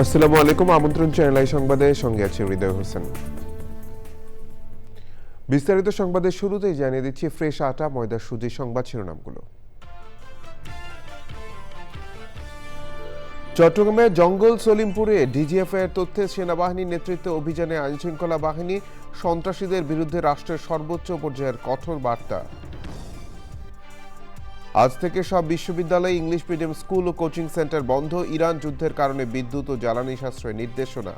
আসসালামু আলাইকুম। আমন্ত্রণ চ্যানেল আই সংবাদে, সঙ্গে আছে হৃদয় হোসেন। বিস্তারিত সংবাদের শুরুতেই জানিয়ে দিচ্ছি ফ্রেশ আটা, ময়দা, সুজি সংবাদ শিরোনামগুলো। চট্টগ্রামে জঙ্গল সলিমপুরে ডিজিএফআই এর তথ্যে সেনাবাহিনীর নেতৃত্বে অভিযানে আইনশৃঙ্খলা বাহিনী সন্ত্রাসীদের বিরুদ্ধে রাষ্ট্রের সর্বোচ্চ পর্যায়ের কঠোর বার্তা। আজ থেকে সব বিশ্ববিদ্যালয়ে ইংলিশ মিডিয়াম স্কুল ও কোচিং সেন্টার বন্ধ, ইরান যুদ্ধের কারণে বিদ্যুৎ ও জ্বালানি সাশ্রয়ের নির্দেশনা।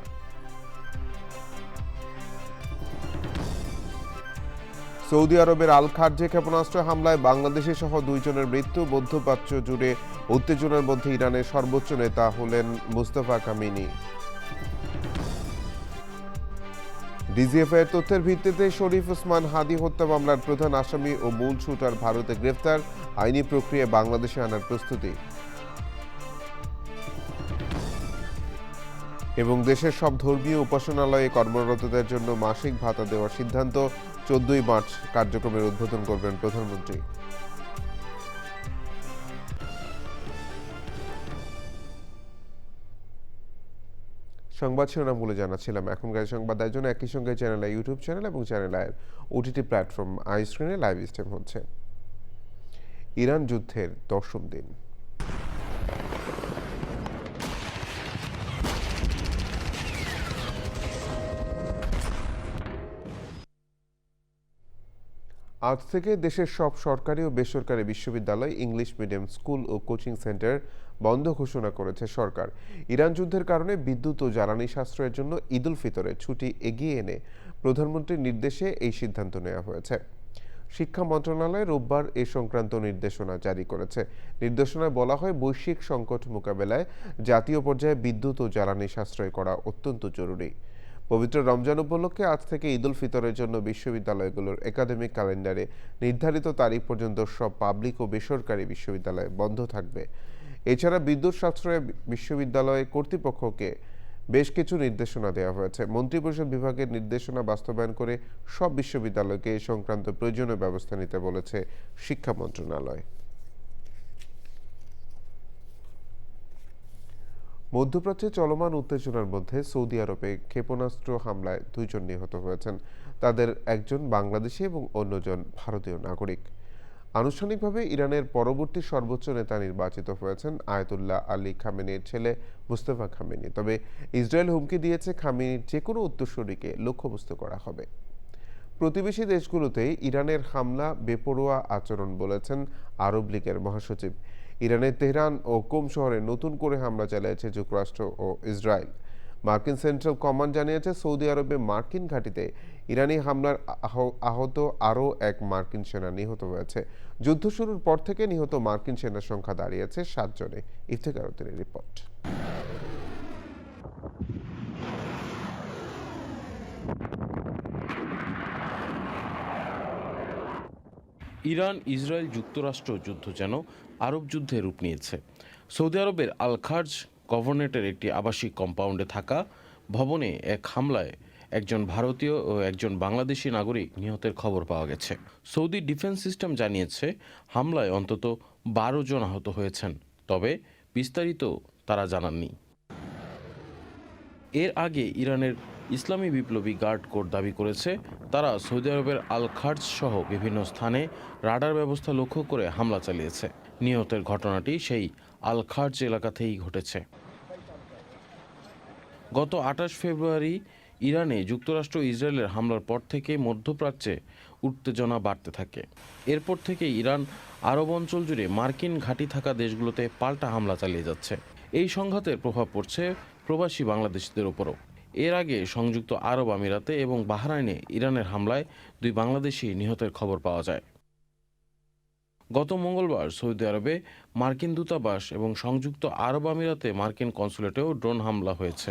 সৌদি আরবের আল খার্জে ক্ষেপণাস্ত্র হামলায় বাংলাদেশি সহ 2 জনের মৃত্যু। মধ্যপ্রাচ্য জুড়ে উত্তেজনার মধ্যে ইরানের সর্বোচ্চ নেতা হলেন মুস্তাফা কামিনি। ডিজিএফআই এর তথ্যের ভিত্তিতে শরীফ ওসমান হাদি হত্যা মামলার প্রধান আসামি ও মূল শুটার ভারতে গ্রেফতার, আইনি প্রক্রিয়া বাংলাদেশে আনার প্রস্তুতি। এবং দেশের সব ধর্মীয় উপাসনালয়ে কর্মরতদের জন্য মাসিক ভাতা দেওয়ার সিদ্ধান্ত। 14 মার্চ কার্যক্রমের উদ্বোধন করবেন প্রধানমন্ত্রী। সংবাদ শিরোনামগুলো জানাচ্ছিলাম। এখনকার সংবাদ আয়োজন একই সঙ্গে চ্যানেল আই ইউটিউব চ্যানেল এবং চ্যানেল আইয়ের ওটিটি প্ল্যাটফর্ম আই স্ক্রিনে লাইভ স্ট্রিম হচ্ছে। ইরান যুদ্ধের 10ম দিন। আজ থেকে দেশের সব সরকারি ও বেসরকারি বিশ্ববিদ্যালয়, ইংলিশ মিডিয়াম স্কুল ও কোচিং সেন্টার বন্ধ ঘোষণা করেছে সরকার। ইরান যুদ্ধের কারণে বিদ্যুৎ ও জ্বালানি সাশ্রয়ের জন্য ঈদ উল ফিতরের ছুটি এগিয়ে এনে প্রধানমন্ত্রীর নির্দেশে এই সিদ্ধান্ত নেওয়া হয়েছে। শিক্ষা মন্ত্রণালয় রোববার এ সংক্রান্ত নির্দেশনা জারি করেছে। নির্দেশনায় বলা হয়, বৈশ্বিক সংকট মোকাবেলায় জাতীয় পর্যায়ে বিদ্যুৎ ও জ্বালানি সাশ্রয় করা অত্যন্ত জরুরি। পবিত্র রমজান উপলক্ষে আজ থেকে ঈদ উল ফিতরের জন্য বিশ্ববিদ্যালয়গুলোর একাডেমিক ক্যালেন্ডারে নির্ধারিত তারিখ পর্যন্ত সব পাবলিক ও বেসরকারি বিশ্ববিদ্যালয় বন্ধ থাকবে। এছাড়া বিদ্যুৎ সাশ্রয়ে বিশ্ববিদ্যালয় কর্তৃপক্ষকে বেশ কিছু নির্দেশনা দেওয়া হয়েছে। মন্ত্রিপরিষদ বিভাগের নির্দেশনা বাস্তবায়ন করে সব বিশ্ববিদ্যালয়কে এ সংক্রান্ত প্রয়োজনীয় ব্যবস্থা নিতে বলেছে শিক্ষা মন্ত্রণালয়। মধ্যপ্রাচ্যে চলমান উত্তেজনার মধ্যে সৌদি আরবে ক্ষেপণাস্ত্র হামলায় 2 জন নিহত হয়েছেন। তাদের একজন বাংলাদেশি এবং অন্যজন ভারতীয় নাগরিক। আনুষ্ঠানিকভাবে ইরানের পরবর্তী সর্বোচ্চ নেতা নির্বাচিত হয়েছেন আয়াতুল্লাহ আলী খামেনির ছেলে মুস্তাফা খামেনি। তবে ইসরায়েল হুমকি দিয়েছে, খামেনির যে কোনো উত্তরসূরিকে লক্ষ্যবস্তু করা হবে। প্রতিবেশী দেশগুলোতে ইরানের হামলা বেপরোয়া আচরণ বলেছেন আরব লীগের মহাসচিব। ইরানের তেহরান ও কুম শহরে নতুন করে হামলা চালিয়েছে যুক্তরাষ্ট্র ও ইসরায়েল। মার্কিন সেন্ট্রাল কমান্ড জানিয়েছে, সৌদি আরবে মার্কিন ঘাঁটিতে ইরানি হামলার আহত আরও এক মার্কিন সেনা নিহত হয়েছে। যুদ্ধ শুরুর পর থেকে নিহত মার্কিন সেনার সংখ্যা দাঁড়িয়েছে 7 জনে। ইফতেখার উদ্দিনের রিপোর্ট। ইরান, ইসরায়েল, যুক্তরাষ্ট্র যুদ্ধ যেন আরব যুদ্ধে রূপ নিয়েছে। সৌদি আরবের আল খার্জ গভর্নরেটের একটি আবাসিক কম্পাউন্ডে থাকা ভবনে এক হামলায় একজন ভারতীয় ও একজন বাংলাদেশি নাগরিক নিহতের খবর পাওয়া গেছে। সৌদি ডিফেন্স সিস্টেম জানিয়েছে, হামলায় অন্তত 12 জন আহত হয়েছেন, তবে বিস্তারিত তারা জানাননি। এর আগে ইরানের ইসলামী বিপ্লবী গার্ড কোর দাবি করেছে, তারা সৌদি আরবের আল খার্জ সহ বিভিন্ন স্থানে রাডার ব্যবস্থা লক্ষ্য করে হামলা চালিয়েছে। নিহতের ঘটনাটি সেই আল খার্জ এলাকাতেই ঘটেছে। গত 28 ফেব্রুয়ারি ইরানে যুক্তরাষ্ট্র ইসরায়েলের হামলার পর থেকে মধ্যপ্রাচ্যে উত্তেজনা বাড়তে থাকে। এরপর থেকে ইরান আরব অঞ্চল জুড়ে মার্কিন ঘাঁটি থাকা দেশগুলোতে পাল্টা হামলা চালিয়ে যাচ্ছে। এই সংঘাতের প্রভাব পড়ছে প্রবাসী বাংলাদেশিদের উপরও। এর আগে সংযুক্ত আরব আমিরাতে এবং বাহরাইনে ইরানের হামলায় 2 বাংলাদেশি নিহতের খবর পাওয়া যায়। গত মঙ্গলবার সৌদি আরবে মার্কিন দূতাবাস এবং সংযুক্ত আরব আমিরাতে মার্কিন কনসুলেটেও ড্রোন হামলা হয়েছে।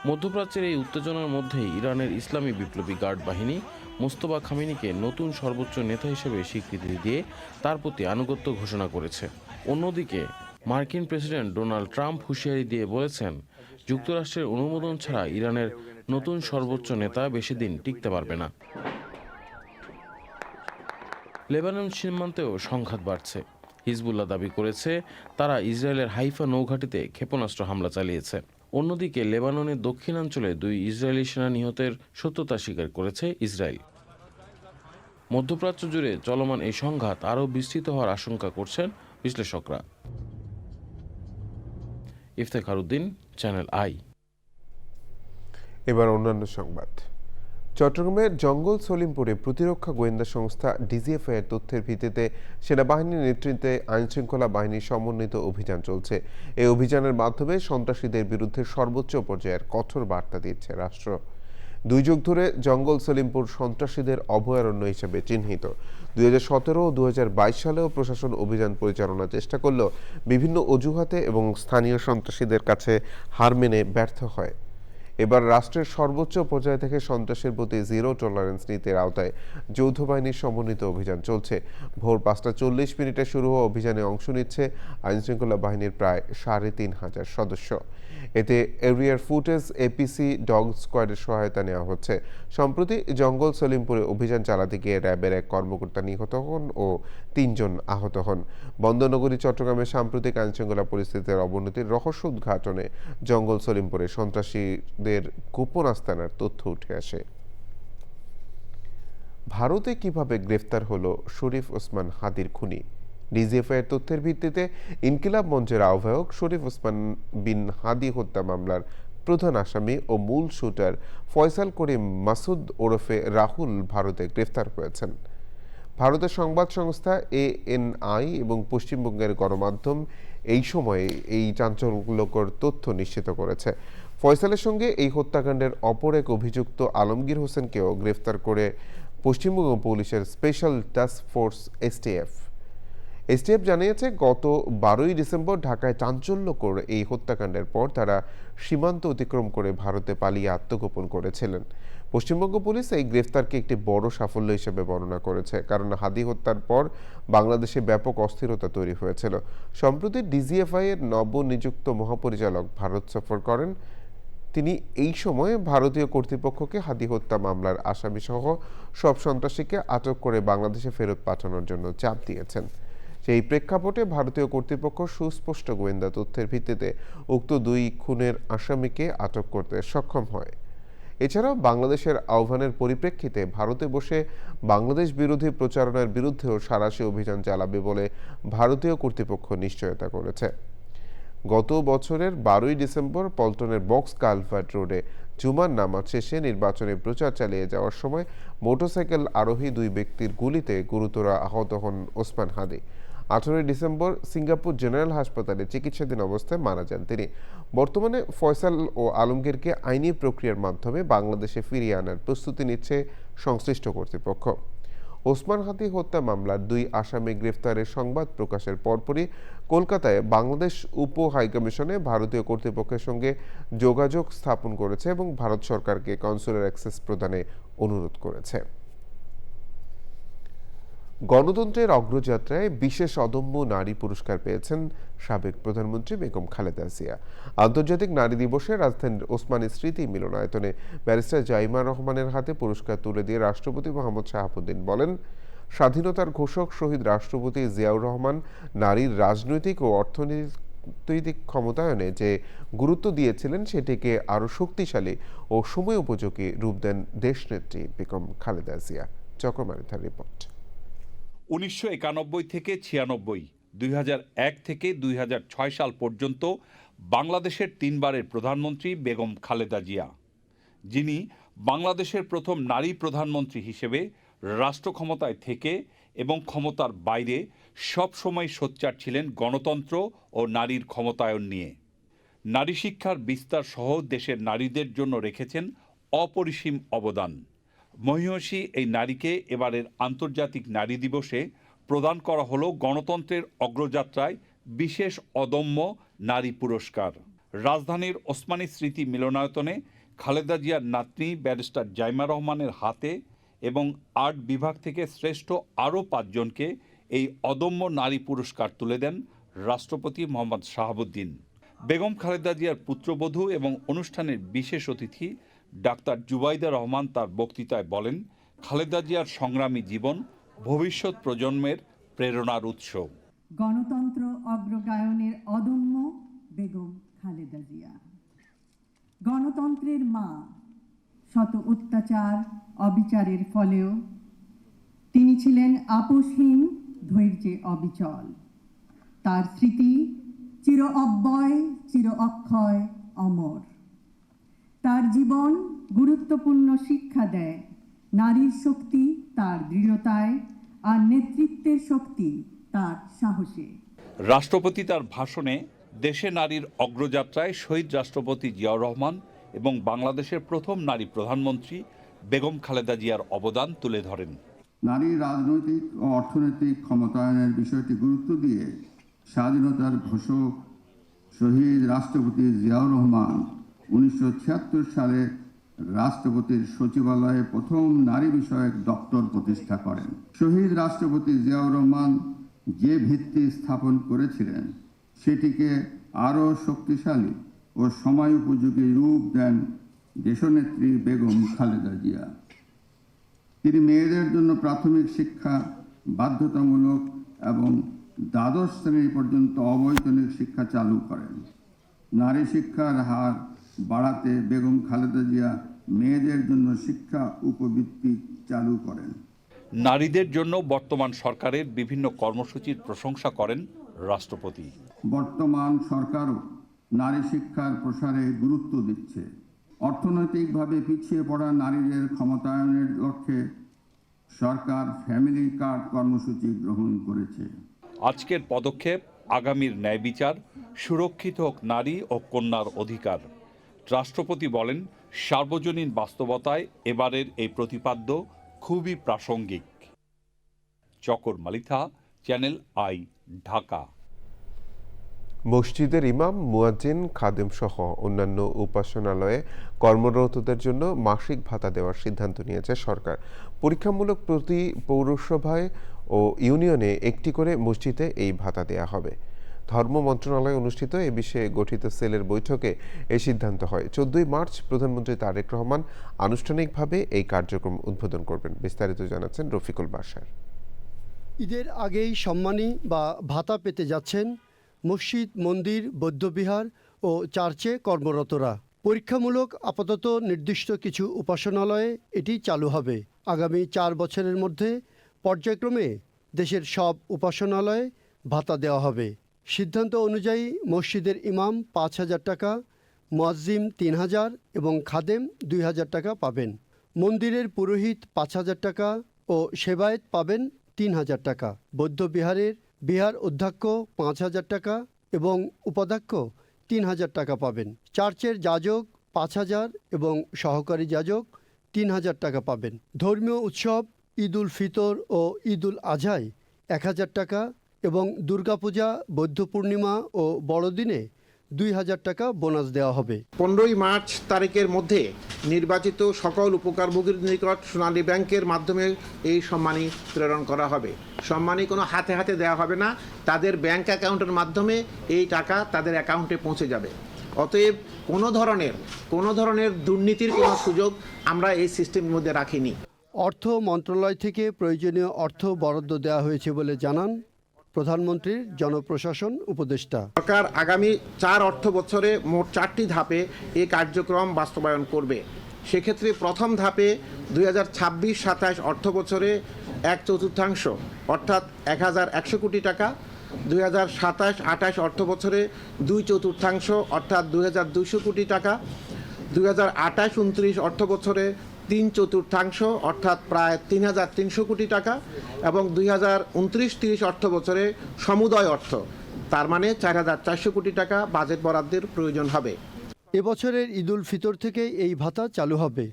মধ্যপ্রাচ্যের এই উত্তেজনার মধ্যেই ইরানের ইসলামী বিপ্লবী গার্ড বাহিনী মুস্তাফা খামেনিকে নতুন সর্বোচ্চ নেতা হিসেবে স্বীকৃতি দিয়ে তার প্রতি আনুগত্য ঘোষণা করেছে। অন্যদিকে মার্কিন প্রেসিডেন্ট ডোনাল্ড ট্রাম্প হুঁশিয়ারি দিয়ে বলেছেন, যুক্তরাষ্ট্রের অনুমোদন ছাড়া ইরানের নতুন সর্বোচ্চ নেতা বেশি দিন টিকতে পারবে না। লেবানন সীমান্তেও সংঘাত বাড়ছে। হিজবুল্লাহ দাবি করেছে তারা ইসরায়েলের হাইফা নৌঘাঁটিতে ক্ষেপণাস্ত্র হামলা চালিয়েছে। অন্যদিকে লেবাননের দক্ষিণাঞ্চলে 2 ইসরায়েলি সেনা নিহতের সত্যতা স্বীকার করেছে ইসরায়েল। মধ্যপ্রাচ্য জুড়ে চলমান এই সংঘাত আরও বিস্তৃত হওয়ার আশঙ্কা করছেন বিশ্লেষকরা। Iftekhar Uddin, channel I. এবার অন্যান্য সংবাদ। চট্টগ্রামের জঙ্গল সলিমপুরে প্রতিরক্ষা গোয়েন্দা সংস্থা ডিজিএফআই এর তথ্যের ভিত্তিতে সেনাবাহিনীর নেতৃত্বে আইনশৃঙ্খলা বাহিনীর সমন্বিত অভিযান চলছে। এই অভিযানের মাধ্যমে সন্ত্রাসীদের বিরুদ্ধে সর্বোচ্চ পর্যায়ের কঠোর বার্তা দিচ্ছে রাষ্ট্র। 2 যুগ ধরে জঙ্গল সলিমপুর সন্ত্রাসীদের অভয়ারণ্য হিসেবে চিহ্নিত। 2017 ও 2022 সালেও প্রশাসন অভিযান পরিচালনার চেষ্টা করলেও বিভিন্ন অজুহাতে এবং স্থানীয় সন্ত্রাসীদের কাছে হার মেনে ব্যর্থ হয়। এবার রাষ্ট্রের সর্বোচ্চ পর্যায় থেকে সন্ত্রাসের প্রতি জিরো টলারেন্স নীতির আওতায় যৌথ বাহিনীর সমন্বিত অভিযান চলছে। ভোর 5:40 শুরু হওয়া অভিযানে অংশ নিচ্ছে আইনশৃঙ্খলা বাহিনীর প্রায় 3,500 সদস্য। এতে এরিয়ার ফুটেজ, এপিসি, ডগ স্কোয়াডের সহায়তা নেওয়া হচ্ছে। সম্প্রতি জঙ্গল সলিমপুরে অভিযান চালাতে গিয়ে র্যাবের এক কর্মকর্তা নিহত হন ও 3 জন আহত হন। বন্দরনগরী চট্টগ্রামের সাম্প্রতিক আইনশৃঙ্খলা পরিস্থিতির অবনতির রহস্য উদ্ঘাটনে জঙ্গল সলিমপুরে সন্ত্রাসীদের গোপন আস্তানার তথ্য উঠে আসে। ভারতে কিভাবে গ্রেফতার হলো শরীফ ওসমান হাদির খুনি? ডিজিএফআই এর তথ্যের ভিত্তিতে ইনকিলাব মঞ্চের আহ্বায়ক শরীফ ওসমান বিন হাদি হত্যা মামলার প্রধান আসামি ও মূল শুটার ফয়সাল করিম মাসুদ ওরফে রাহুল ভারতে গ্রেফতার হয়েছেন। ভারতের সংবাদ সংস্থা ANI এবং পশ্চিমবঙ্গের গণমাধ্যম এই সময়ে এই চাঞ্চল্যকর তথ্য নিশ্চিত করেছে। ফয়সালের সঙ্গে এই হত্যাকাণ্ডের অপর এক অভিযুক্ত আলমগীর হোসেনকেও গ্রেফতার করে পশ্চিমবঙ্গ পুলিশের স্পেশাল টাস্ক ফোর্স এসটিএফ জানিয়েছে, গত 12ই ডিসেম্বর ঢাকায় চাঞ্চল্যকর এই হত্যাকাণ্ডের পর তারা সীমান্ত অতিক্রম করে ভারতে পালিয়ে আত্মগোপন করেছিলেন। পশ্চিমবঙ্গ পুলিশ এই গ্রেফতারকে একটি বড় সাফল্য হিসেবে বর্ণনা করেছে, কারণ হাদি হত্যার পর বাংলাদেশে ব্যাপক অস্থিরতা তৈরি হয়েছিল। সম্প্রতি ডিজিএফআই এর নবনিযুক্ত মহাপরিচালক ভারত সফর করেন। তিনি এই সময় ভারতীয় কর্তৃপক্ষকে হাদি হত্যা মামলার আসামিসহ সব সন্ত্রাসীকে আটক করে বাংলাদেশে ফেরত পাঠানোর জন্য চাপ দিয়েছেন। সেই প্রেক্ষাপটে ভারতীয় কর্তৃপক্ষ সুস্পষ্ট গোয়েন্দা তথ্যের ভিত্তিতে উক্ত 2 খুনের আসামিকে আটক করতে সক্ষম হয়। এছাড়াও বাংলাদেশের আহ্বানের পরিপ্রেক্ষিতে ভারতে বসে বাংলাদেশ বিরোধী প্রচারণার বিরুদ্ধেও সাঁড়াশি অভিযান চালাবে বলে ভারতীয় কর্তৃপক্ষ নিশ্চয়তা করেছে। গত বছরের 12ই ডিসেম্বর পল্টনের বক্স কালভার্ট রোডে জুমার নামাজ শেষে নির্বাচনী প্রচার চালিয়ে যাওয়ার সময় মোটরসাইকেল আরোহী 2 ব্যক্তির গুলিতে গুরুতর আহত হন ওসমান হাদি। 18ই ডিসেম্বর সিঙ্গাপুর জেনারেল হাসপাতালে চিকিৎসাধীন অবস্থায় মারা যান তিনি। বর্তমানে ফয়সাল ও আলমগীরকে আইনি প্রক্রিয়ার মাধ্যমে বাংলাদেশে ফিরিয়ে আনার প্রস্তুতি নিচ্ছে সংশ্লিষ্ট কর্তৃপক্ষ। ওসমান হাদি হত্যা মামলার 2 আসামি গ্রেফতারের সংবাদ প্রকাশের পরপরই কলকাতায় বাংলাদেশ উপ হাইকমিশনে ভারতীয় কর্তৃপক্ষের সঙ্গে যোগাযোগ স্থাপন করেছে এবং ভারত সরকারকে কনসুলার অ্যাক্সেস প্রদানে অনুরোধ করেছে। গণতন্ত্রের অগ্রযাত্রায় বিশেষ অদম্য নারী পুরস্কার পেয়েছেন সাবেক প্রধানমন্ত্রী বেগম খালেদা জিয়া। আন্তর্জাতিক নারী দিবসে রাজধানীর ওসমানী স্মৃতি মিলনায়তনে ব্যারিস্টার জাইমা রহমানের হাতে পুরস্কার তুলে দিয়ে রাষ্ট্রপতি মোহাম্মদ শাহাবুদ্দিন বলেন, স্বাধীনতার ঘোষক শহীদ রাষ্ট্রপতি জিয়াউর রহমান নারীর রাজনৈতিক ও অর্থনৈতিক ক্ষমতায়নে যে গুরুত্ব দিয়েছিলেন সেটিকে আরও শক্তিশালী ও সময় উপযোগী রূপ দেন দেশনেত্রী বেগম খালেদা জিয়া। চক্রমারিথার রিপোর্ট। 1991 থেকে 96, 2001 থেকে 2006 সাল পর্যন্ত বাংলাদেশের 3 বারের প্রধানমন্ত্রী বেগম খালেদা জিয়া, যিনি বাংলাদেশের প্রথম নারী প্রধানমন্ত্রী হিসেবে রাষ্ট্র ক্ষমতায় থেকে এবং ক্ষমতার বাইরে সব সময় সোচ্চার ছিলেন গণতন্ত্র ও নারীর ক্ষমতায়ন নিয়ে। নারী শিক্ষার বিস্তার সহ দেশের নারীদের জন্য রেখেছেন অপরিসীম অবদান। মহিয়সী এই নারীকে এবারের আন্তর্জাতিক নারী দিবসে প্রদান করা হলো গণতন্ত্রের অগ্রযাত্রায় বিশেষ অদম্য নারী পুরস্কার। রাজধানীর ওসমানী স্মৃতি মিলনায়তনে খালেদা জিয়ার নাতনি ব্যারিস্টার জাইমা রহমানের হাতে এবং আর্ট বিভাগ থেকে শ্রেষ্ঠ আরও 5 জনকে এই অদম্য নারী পুরস্কার তুলে দেন রাষ্ট্রপতি মোহাম্মদ শাহাবুদ্দিন। বেগম খালেদা জিয়ার পুত্রবধূ এবং অনুষ্ঠানের বিশেষ অতিথি ডাক্তার জুবাইদা রহমান তার বক্তৃতায় বলেন, খালেদা জিয়ার সংগ্রামী জীবন ভবিষ্যৎ প্রজন্মের প্রেরণার উৎস। গণতন্ত্র অগ্রগায়নের অদম্য বেগম খালেদা জিয়া। গণতন্ত্রের মা, শত অত্যাচার অবিচারের ফলেও তিনি ছিলেন আপোষহীন, ধৈর্যে অবিচল। তার স্মৃতি চির অব্যয়, চির অক্ষয়, অমর। তার জীবন গুরুত্বপূর্ণ শিক্ষা দেয় নারীর শক্তি তার দৃঢ়তায়, আর নেতৃত্বের শক্তি তার সাহসে। রাষ্ট্রপতি তার ভাষণে দেশে নারীর অগ্রযাত্রায় শহীদ রাষ্ট্রপতি জিয়াউর রহমান এবং বাংলাদেশের প্রথম নারী প্রধানমন্ত্রী বেগম খালেদা জিয়ার অবদান তুলে ধরেন। নারী রাজনৈতিক ও অর্থনৈতিক ক্ষমতায়নের বিষয়টি গুরুত্ব দিয়ে স্বাধীনতার ঘোষক শহীদ রাষ্ট্রপতি জিয়াউর রহমান 1976 সালে রাষ্ট্রপতির সচিবালয়ে প্রথম নারী বিষয়ক দপ্তর প্রতিষ্ঠা করেন। শহীদ রাষ্ট্রপতি জিয়াউর রহমান যে ভিত্তি স্থাপন করেছিলেন সেটিকে আরও শক্তিশালী ও সময় উপযোগী রূপ দেন দেশনেত্রী বেগম খালেদা জিয়া। তিনি মেয়েদের জন্য প্রাথমিক শিক্ষা বাধ্যতামূলক এবং দ্বাদশ শ্রেণী পর্যন্ত অবৈতনিক শিক্ষা চালু করেন। নারী শিক্ষার হার বাড়াতে বেগম খালেদা জিয়া মেয়েদের জন্য শিক্ষা উপবৃত্তি চালু করেন। নারীদের জন্য বর্তমান সরকারের বিভিন্ন কর্মসূচির প্রশংসা করেন রাষ্ট্রপতি। বর্তমান সরকারও নারী শিক্ষার প্রসারে গুরুত্ব দিচ্ছে। অর্থনৈতিকভাবে পিছিয়ে পড়া নারীদের ক্ষমতায়নের লক্ষ্যে সরকার ফ্যামিলি কার্ড কর্মসূচি গ্রহণ করেছে। আজকের পদক্ষেপ আগামীর ন্যায় বিচার, সুরক্ষিত হোক নারী ও কন্যার অধিকার। রাষ্ট্রপতি বলেন, সার্বজনীন বাস্তবতায় এবারের এই প্রতিপাদ্য খুবই প্রাসঙ্গিক। চকর মালিথা, চ্যানেল আই, ঢাকা। মসজিদের ইমাম, মুয়াজ্জিন, খাদেম সহ অন্যান্য উপাসনালয়ে কর্মরতদের জন্য মাসিক ভাতা দেওয়ার সিদ্ধান্ত নিয়েছে সরকার। পরীক্ষামূলক প্রতি পৌরসভায় ও ইউনিয়নে একটি করে মসজিদে এই ভাতা দেয়া হবে। ধর্ম মন্ত্রণালয়ে অনুষ্ঠিত এ বিষয়ে গঠিত সেলের বৈঠকে এই সিদ্ধান্ত হয়। 14 মার্চ প্রধানমন্ত্রী তারেক রহমান আনুষ্ঠানিকভাবে এই কার্যক্রম উদ্বোধন করবেন। বিস্তারিত জানাচ্ছেন রফিকুল বাশার। ঈদের আগেই সম্মানী বা ভাতা পেতে যাচ্ছেন মসজিদ, মন্দির, বৌদ্ধবিহার ও চার্চে কর্মরতরা। পরীক্ষামূলক আপাতত নির্দিষ্ট কিছু উপাসনালয়ে এটি চালু হবে। আগামী 4 বছরের মধ্যে পর্যায়ক্রমে দেশের সব উপাসনালয়ে ভাতা দেওয়া হবে। সিদ্ধান্ত অনুযায়ী মসজিদের ইমাম 5,000 টাকা, মুয়াজ্জিম 3,000 এবং খাদেম 2,000 টাকা পাবেন। মন্দিরের পুরোহিত 5,000 টাকা ও সেবায়েত পাবেন 3,000 টাকা। বৌদ্ধবিহারের বিহার অধ্যক্ষ 5,000 টাকা এবং উপাধ্যক্ষ 3,000 টাকা পাবেন। চার্চের যাজক 5,000 এবং সহকারী যাজক 3,000 টাকা পাবেন। ধর্মীয় উৎসব ঈদ উল ফিতর ও ঈদ উল আজহায় 1,000 টাকা এবং দুর্গাপূজা, বৌদ্ধ পূর্ণিমা ও বড়দিনে 2,000 টাকা বোনাস দেওয়া হবে। 15 মার্চ তারিখের মধ্যে নির্বাচিত সকল উপকারভোগীর নিকট সোনালী ব্যাংকের মাধ্যমে এই সম্মানী প্রেরণ করা হবে। সম্মানী কোনো হাতে হাতে দেওয়া হবে না, তাদের ব্যাংক অ্যাকাউন্টের মাধ্যমে এই টাকা তাদের অ্যাকাউন্টে পৌঁছে যাবে। অতএব কোনো ধরনের দুর্নীতির কোনো সুযোগ আমরা এই সিস্টেমের মধ্যে রাখিনি। অর্থ মন্ত্রণালয় থেকে প্রয়োজনীয় অর্থ বরাদ্দ দেওয়া হয়েছে বলে জানান প্রধানমন্ত্রীর জনপ্রশাসন উপদেষ্টা। সরকার আগামী 4 অর্থ বছরে মোট 4টি ধাপে এই কার্যক্রম বাস্তবায়ন করবে। সেক্ষেত্রে প্রথম ধাপে 2026-27 অর্থ বছরে 1/4 অর্থাৎ 1,100 কোটি টাকা, 2027-28 অর্থ বছরে 2/4 অর্থাৎ 2,200 কোটি টাকা, 2028-29 অর্থ বছরে 3/4 অর্থাৎ প্রায় 3,300 কোটি টাকা এবং 2029-30 অর্থ বছরে সমুদয় অর্থ, তার মানে 4,400 কোটি টাকা বাজেট বরাদ্দের প্রয়োজন হবে। এবছরের ঈদ উল ফিতর থেকে এই ভাতা চালু হবে।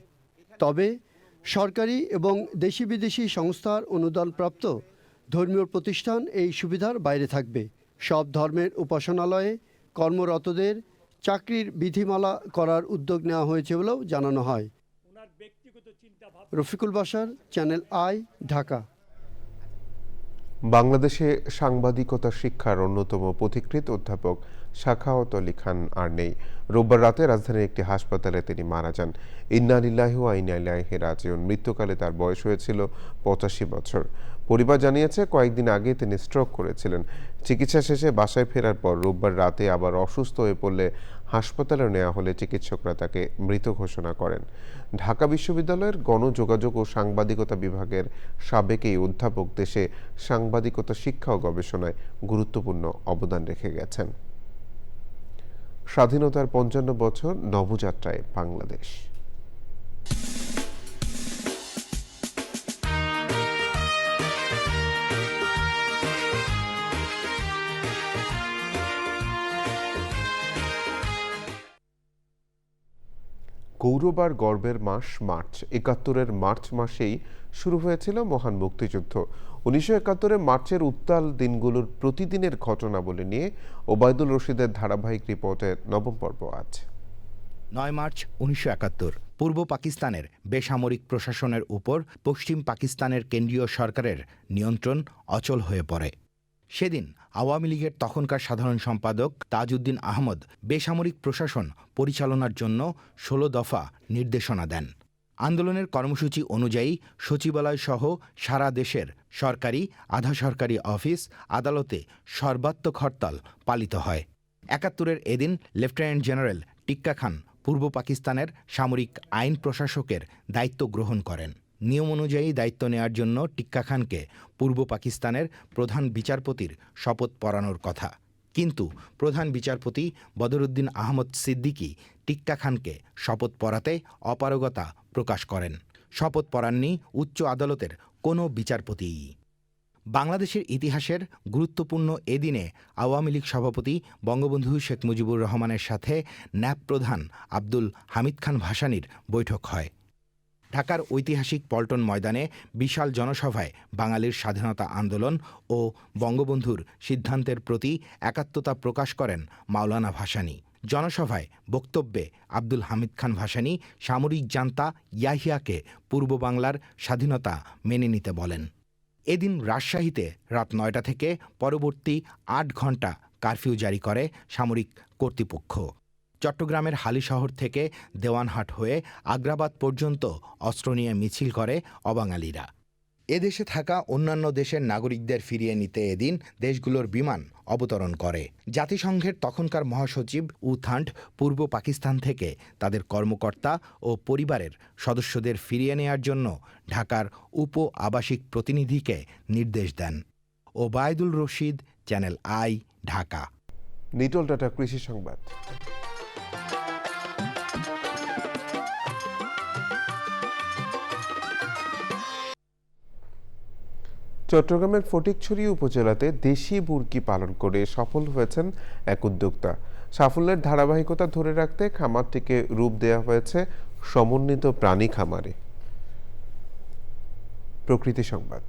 তবে সরকারি এবং দেশি বিদেশি সংস্থার অনুদানপ্রাপ্ত ধর্মীয় প্রতিষ্ঠান এই সুবিধার বাইরে থাকবে। সব ধর্মের উপাসনালয়ে কর্মরতদের চাকরির বিধিমালা করার উদ্যোগ নেওয়া হয়েছে বলেও জানানো হয়। Rafiqul Bashar, channel I, Dhaka. বাংলাদেশে সাংবাদিকতা শিক্ষার অন্যতম পথিকৃৎ অধ্যাপক সাখাওয়াত আলী খান আর নেই। রোববার রাতে রাজধানীর একটি হাসপাতালে তিনি মারা যান। ইন্না লিল্লাহি ওয়া ইন্না ইলাইহি রাজিউন। মৃত্যুকালে তার বয়স হয়েছিল 85 বছর। পরিবার জানিয়েছে কয়েকদিন আগে তিনি স্ট্রোক করেছিলেন। চিকিৎসা শেষে বাসায় ফেরার পর রোববার রাতে আবার অসুস্থ হয়ে পড়লে হাসপাতালে নেওয়া হলে চিকিৎসকরা তাকে মৃত ঘোষণা করেন। ঢাকা বিশ্ববিদ্যালয়ের গণযোগাযোগ ও সাংবাদিকতা বিভাগের সাবেক এই অধ্যাপক দেশে সাংবাদিকতা শিক্ষা ও গবেষণায় গুরুত্বপূর্ণ অবদান রেখে গেছেন। স্বাধীনতার ৫৫ বছর নবযাত্রায় বাংলাদেশ। গৌরব আর গর্বের মাস মার্চ। ৭১-এর মার্চ মাসেই শুরু হয়েছিল মহান মুক্তিযুদ্ধ। ১৯৭১-এ মার্চের উত্তাল দিনগুলোর প্রতিদিনের ঘটনাবলী নিয়ে ওবায়দুল রশিদের ধারাবাহিক রিপোর্টের নবম পর্ব আজ। ৯ মার্চ ১৯৭১ পূর্ব পাকিস্তানের বেসামরিক প্রশাসনের উপর পশ্চিম পাকিস্তানের কেন্দ্রীয় সরকারের নিয়ন্ত্রণ অচল হয়ে পড়ে। সেদিন আওয়ামী লীগের তখনকার সাধারণ সম্পাদক তাজউদ্দিন আহমদ বেসামরিক প্রশাসন পরিচালনার জন্য ১৬ দফা নির্দেশনা দেন। আন্দোলনের কর্মসূচি অনুযায়ী সচিবালয় সহ সারা দেশের সরকারি, আধা সরকারি অফিস, আদালতে সর্বাত্মক হরতাল পালিত হয়। ৭১-এর এদিন লেফটেন্যান্ট জেনারেল টিক্কা খান পূর্ব পাকিস্তানের সামরিক আইন প্রশাসকের দায়িত্ব গ্রহণ করেন। নিয়ম অনুযায়ী দায়িত্ব নেয়ার জন্য টিক্কা খানকে পূর্ব পাকিস্তানের প্রধান বিচারপতির শপথ পড়ানোর কথা, কিন্তু প্রধান বিচারপতি বদরুদ্দিন আহমদ সিদ্দিকী টিক্কা খানকে শপথ পড়াতে অপারগতা প্রকাশ করেন। শপথ পড়াননি উচ্চ আদালতের কোনো বিচারপতিই। বাংলাদেশের ইতিহাসের গুরুত্বপূর্ণ এদিনে আওয়ামী লীগ সভাপতি বঙ্গবন্ধু শেখ মুজিবুর রহমানের সাথে ন্যাপ প্রধান আব্দুল হামিদ খান ভাসানীর বৈঠক হয়। ঢাকার ঐতিহাসিক পল্টন ময়দানে বিশাল জনসভায় বাঙালির স্বাধীনতা আন্দোলন ও বঙ্গবন্ধুর সিদ্ধান্তের প্রতি একাত্মতা প্রকাশ করেন মাওলানা ভাসানী। জনসভায় বক্তব্যে আব্দুল হামিদ খান ভাসানী সামরিক জান্তা ইয়াহিয়াকে পূর্ব বাংলার স্বাধীনতা মেনে নিতে বলেন। এদিন রাজশাহীতে রাত ৯টা থেকে পরবর্তী ৮ ঘণ্টা কারফিউ জারি করে সামরিক কর্তৃপক্ষ। চট্টগ্রামের হালিশহর থেকে দেওয়ানহাট হয়ে আগ্রাবাদ পর্যন্ত অস্ত্র নিয়ে মিছিল করে অবাঙালিরা। এদেশে থাকা অন্যান্য দেশের নাগরিকদের ফিরিয়ে নিতে এদিন দেশগুলোর বিমান অবতরণ করে। জাতিসংঘের তখনকার মহাসচিব উথান্ড পূর্ব পাকিস্তান থেকে তাদের কর্মকর্তা ও পরিবারের সদস্যদের ফিরিয়ে নেয়ার জন্য ঢাকার উপ আবাসিক প্রতিনিধিকে নির্দেশ দেন। Obaidul Rashid, channel I, Dhaka. নিটল টাটা কৃষি সংবাদ। চট্টগ্রামের ফটিকছড়ি উপজেলাতে দেশি মুরগি পালন করে সফল হয়েছেন এক উদ্যোক্তা। সাফল্যের ধারাবাহিকতা ধরে রাখতে খামারটিকে রূপ দেওয়া হয়েছে সমন্বিত প্রাণী খামারে। প্রকৃতি সংবাদ।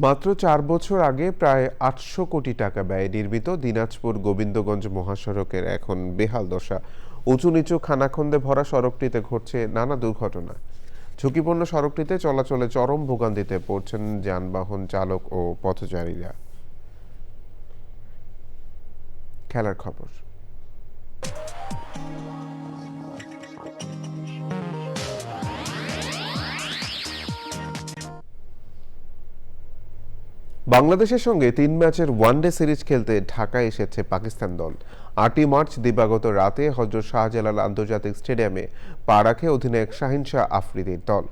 মাত্র ৪ বছর আগে প্রায় ৮০০ কোটি টাকা ব্যয়ে নির্মিত দিনাজপুর গোবিন্দগঞ্জ মহাসড়কের এখন বেহাল দশা। উঁচু নিচু খানাখন্দে ভরা সড়কটিতে ঘটছে নানা দুর্ঘটনা। ঝুঁকিপূর্ণ সড়কটিতে চলাচলে চরম ভোগান্তিতে পড়ছেন যানবাহন চালক ও পথচারীরা। খেলার খবর। বাংলাদেশের সঙ্গে ৩ ম্যাচের ওয়ানডে সিরিজ খেলতে ঢাকায় এসেছে পাকিস্তান দল। ৮ই মার্চ দিবাগত রাতে হযরত শাহজালাল আন্তর্জাতিক স্টেডিয়ামে পা রাখে অধিনায়ক শাহিন শাহ আফ্রিদির দল।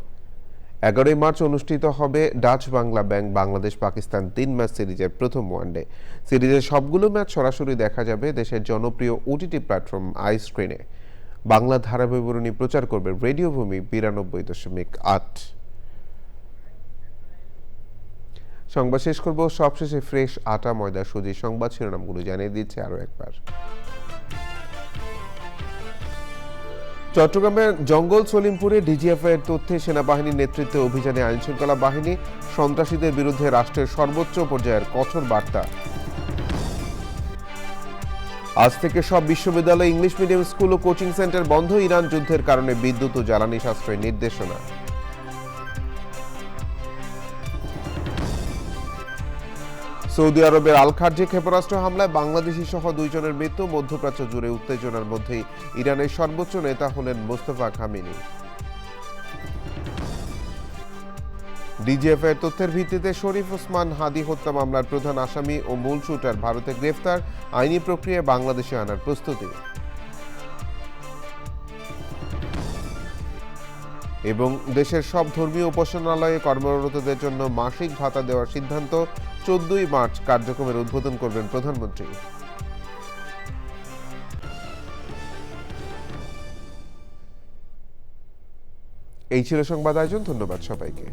১১ই মার্চ অনুষ্ঠিত হবে Dutch Bangla bank Bangladesh Pakistan ৩ match সিরিজের প্রথম ওয়ানডে। সিরিজের সবগুলো ম্যাচ সরাসরি দেখা যাবে দেশের জনপ্রিয় ওটিটি প্ল্যাটফর্ম আই স্ক্রিনে। বাংলা ধারাবিবরণী প্রচার করবে রেডিও ভূমি ৯২.৮। সংবাদ শেষ করব সবশেষে ফ্রেশ আটা ময়দা সুজি সংবাদ শিরোনামগুলো জানিয়ে দিচ্ছে আরো একবার। চট্টগ্রামের জঙ্গল সলিমপুরে ডিজিএফআই এর তথ্যে সেনাবাহিনীর নেতৃত্বে অভিযানে আইনশৃঙ্খলা বাহিনী সন্ত্রাসীদের বিরুদ্ধে রাষ্ট্রের সর্বোচ্চ পর্যায়ের কঠোর বার্তা। আজ থেকে সব বিশ্ববিদ্যালয়, ইংলিশ মিডিয়াম স্কুল ও কোচিং সেন্টার বন্ধ। ইরান যুদ্ধের কারণে বিদ্যুৎ ও জ্বালানি সাশ্রয়ের নির্দেশনা। সৌদি আরবের আল খার্জি ক্ষেপণাস্ত্র হামলায় বাংলাদেশি সহ 2 জনের মৃত্যু। মধ্যপ্রাচ্য জুড়ে উত্তেজনার মধ্যেই ইরানের সর্বোচ্চ নেতা হলেন মোস্তফা খামেনি। ডিজিএফ এর তথ্যের ভিত্তিতে শরীফ ওসমান হাদি হত্যা মামলার প্রধান আসামি ও মূল শুটার ভারতে গ্রেফতার। আইনি প্রক্রিয়ায় বাংলাদেশে আনার প্রস্তুতি। এবং দেশের সব ধর্মীয় উপাসনালয়ে কর্মরতদের জন্য মাসিক ভাতা দেওয়ার সিদ্ধান্ত। 14ই মার্চ কার্যক্রমের উদ্বোধন করবেন প্রধানমন্ত্রী। এই ছিল সংবাদ আয়োজন। ধন্যবাদ সবাইকে।